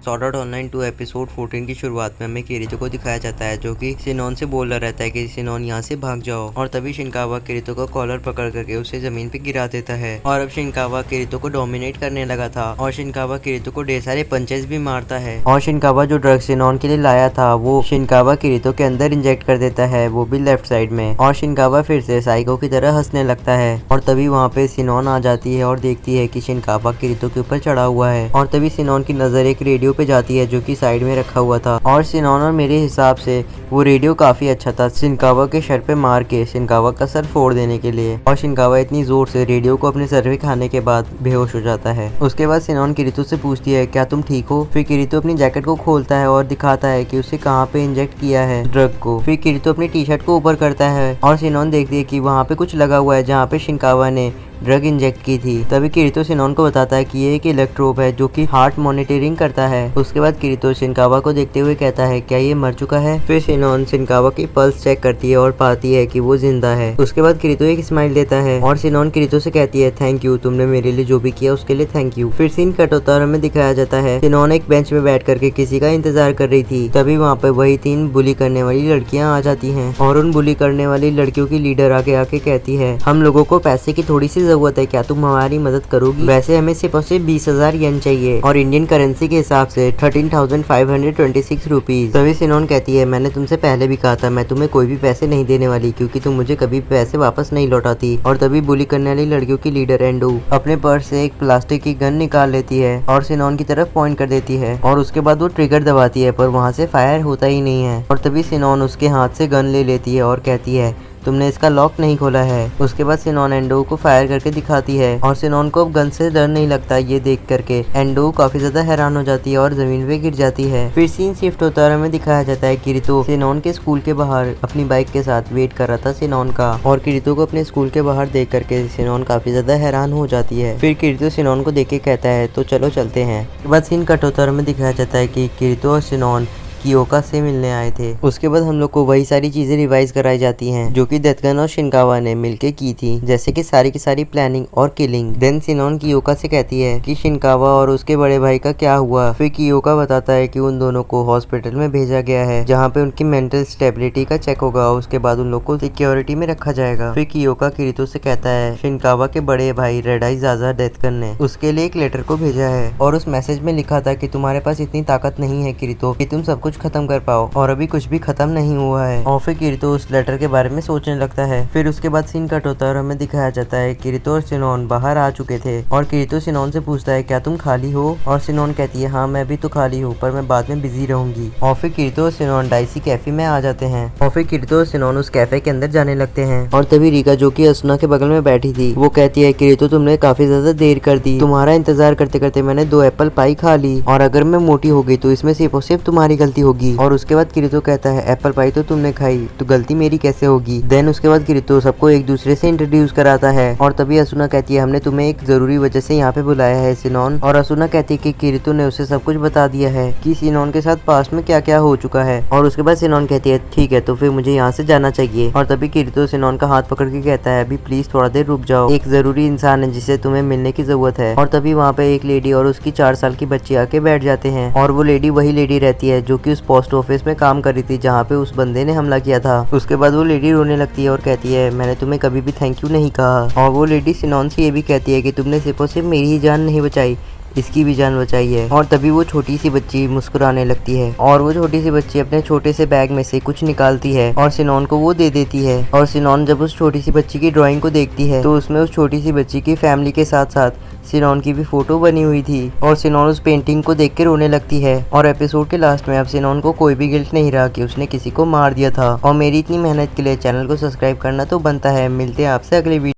Sword art online 2 episode 14 की शुरुआत में हमें किरीतो को दिखाया जाता है जो कि शिनोन से बोल रहा रहता है कि शिनोन यहाँ से भाग जाओ। और तभी शिनकावा किरीतो को कॉलर पकड़ करके उसे जमीन पे गिरा देता है। और अब शिनकावा किरीतो को डोमिनेट करने लगा था और शिनकावा किरीतो को ढेर सारे पंचेस भी मारता है। और शिनकावा जो ड्रग शिनोन के लिए लाया था वो शिनकावा किरीतो के अंदर इंजेक्ट कर देता है, वो भी लेफ्ट साइड में। और शिनकावा फिर से साइको की तरह हंसने लगता है। और तभी वहाँ पे शिनोन आ जाती है और देखती है कि शिनकावा किरीतो के ऊपर चढ़ा हुआ है। और तभी शिनोन की नजर एक रेडियो पे जाती है जो कि साइड में रखा हुआ था। और शिनोन और मेरे हिसाब से वो रेडियो काफी अच्छा था शिनकावा के सर पे मार के शिनकावा का सर फोड़ देने के लिए। और शिनकावा इतनी जोर से रेडियो को अपने सर पे खाने के बाद बेहोश हो जाता है। उसके बाद शिनोन किरीतो से पूछती है क्या तुम ठीक हो। फिर किरीतो अपनी जैकेट को खोलता है और दिखाता है कि उसे कहाँ पे इंजेक्ट किया है ड्रग को। फिर किरीतो अपनी टी शर्ट को ऊपर करता है और शिनोन देखती है कि वहाँ पे कुछ लगा हुआ है जहाँ पे शिनकावा ने ड्रग इंजेक्ट की थी। तभी किरीतो शिनोन को बताता है कि ये एक इलेक्ट्रोब है जो कि हार्ट मॉनिटरिंग करता है। उसके बाद किरीतो शिनकावा को देखते हुए कहता है क्या ये मर चुका है। फिर शिनोन शिनकावा की पल्स चेक करती है और पाती है कि वो जिंदा है। उसके बाद किरीतो एक स्माइल देता है और शिनोन किरीतो से कहती है थैंक यू, तुमने मेरे लिए जो भी किया उसके लिए थैंक यू। फिर सीन कट होता है और हमें दिखाया जाता है शिनोन एक बेंच में बैठ करके किसी का इंतजार कर रही थी। तभी वहाँ पे वही 3 बुली करने वाली लड़कियां आ जाती हैं और उन बुली करने वाली लड़कियों की लीडर आगे आके कहती है हम लोगों को पैसे की थोड़ी सी जरूरत है, क्या तुम हमारी मदद करोगी। वैसे हमें सिर्फ और सिर्फ 20,000 येन चाहिए और इंडियन करेंसी के हिसाब से 13,526 रुपीज। तभी शिनोन कहती है मैंने तुमसे पहले भी कहा था मैं तुम्हें कोई भी पैसे नहीं देने वाली क्योंकि तुम मुझे कभी पैसे वापस नहीं लौटाती। और तभी बुली करने वाली लड़कियों की लीडर एंडो अपने पर्स से एक प्लास्टिक की गन निकाल लेती है और शिनोन की तरफ पॉइंट कर देती है। और उसके बाद वो ट्रिगर दबाती है पर वहाँ से फायर होता ही नहीं है। और तभी शिनोन उसके हाथ से गन ले लेती है और कहती है तुमने इसका लॉक नहीं खोला है। उसके बाद शिनोन एंडो को फायर करके दिखाती है और शिनोन को अब गन से डर नहीं लगता। ये देख करके एंडो काफी ज्यादा हैरान हो जाती है और जमीन पे गिर जाती है। फिर सीन शिफ्ट होता है और हमें दिखाया जाता है किरीतो शिनोन के स्कूल के बाहर अपनी बाइक के साथ वेट कर रहा था शिनोन का। और किरीतो को अपने स्कूल के बाहर देख करके शिनोन काफी ज्यादा हैरान हो जाती है। फिर किरीतो शिनोन को देख के कहता है तो चलो चलते हैं। उसके बाद सीन कट होता है और हमें दिखाया जाता है कि किरीतो और शिनोन कियोका से मिलने आए थे। उसके बाद हम लोग को वही सारी चीजें रिवाइज कराई जाती हैं जो कि डेथगन और शिनकावा ने मिलके की थी, जैसे कि सारी की सारी प्लानिंग और किलिंग। देन शिनोन कियोका से कहती है कि शिनकावा और उसके बड़े भाई का क्या हुआ। फिर कियोका बताता है कि उन दोनों को हॉस्पिटल में भेजा गया है जहाँ पे उनकी मेंटल स्टेबिलिटी का चेक होगा। उसके बाद उन लोग को सिक्योरिटी में रखा जाएगा। फिर कियोका किरीतो से कहता है शिनकावा के बड़े भाई रेड आई ज़ाज़ा डेथगन ने उसके लिए एक लेटर को भेजा है और उस मैसेज में लिखा था कि तुम्हारे पास इतनी ताकत नहीं है किरीतो कि तुम सब कुछ खत्म कर पाओ और अभी कुछ भी खत्म नहीं हुआ है। और फिर किरीतो उस लेटर के बारे में सोचने लगता है। फिर उसके बाद सीन कट होता है और हमें दिखाया जाता है किरीतो और शिनोन बाहर आ चुके थे और किरीतो शिनोन से पूछता है क्या तुम खाली हो। और शिनोन कहती है हाँ मैं भी तो खाली हूँ पर मैं बाद में बिजी रहूंगी। और फिर किरीतो और शिनोन डाइसी कैफे में आ जाते हैं और फिर किरीतो और शिनोन उस कैफे के अंदर जाने लगते हैं। और तभी रिका जो की असुना के बगल में बैठी थी वो कहती है किरीतो तुमने काफी ज्यादा देर कर दी, तुम्हारा इंतजार करते करते मैंने 2 एप्पल पाई खा ली और अगर मैं मोटी हो गई तो इसमें सिर्फ और सिर्फ तुम्हारी गलती होगी। और उसके बाद किरीतो कहता है एप्पल पाई तो तुमने खाई तो गलती मेरी कैसे होगी। देन उसके बाद किरीतो सबको एक दूसरे से इंट्रोड्यूस कराता है और तभी असुना कहती है हमने तुम्हें एक जरूरी वजह से यहाँ पे बुलाया है शिनोन। और असुना कहती है कि किरीतो ने उसे सब कुछ बता दिया है कि शिनोन के साथ पास्ट में क्या क्या हो चुका है। और उसके बाद शिनोन कहती है ठीक है तो फिर मुझे यहाँ से जाना चाहिए। और तभी किरीतो शिनोन का हाथ पकड़ के कहता है अभी प्लीज थोड़ा देर रुक जाओ, एक जरूरी इंसान है जिसे तुम्हें मिलने की जरूरत है। और तभी वहाँ पे एक लेडी और उसकी 4 साल की बच्ची आके बैठ जाते हैं और वो लेडी वही लेडी रहती है जो कि उस पोस्ट ऑफिस में काम कर रही थी जहाँ पे उस बंदे ने हमला किया था। उसके बाद वो लेडी रोने लगती है और कहती है मैंने तुम्हें कभी भी थैंक यू नहीं कहा। और वो लेडी शिनोन से ये भी कहती है कि तुमने सिर्फ और सिर्फ मेरी ही जान नहीं बचाई, इसकी भी जान बचाई है। और तभी वो छोटी सी बच्ची मुस्कुराने लगती है और वो छोटी सी बच्ची अपने छोटे से बैग में से कुछ निकालती है और शिनोन को वो दे देती है। और शिनोन जब उस छोटी सी बच्ची की ड्राइंग को देखती है तो उसमें उस छोटी सी बच्ची की फैमिली के साथ साथ शिनोन की भी फोटो बनी हुई थी और शिनोन उस पेंटिंग को देख के रोने लगती है। और एपिसोड के लास्ट में अब शिनोन को कोई भी गिल्ट नहीं रहा कि उसने किसी को मार दिया था। और मेरी इतनी मेहनत के लिए चैनल को सब्सक्राइब करना तो बनता है। मिलते हैं आपसे अगले वीडियो।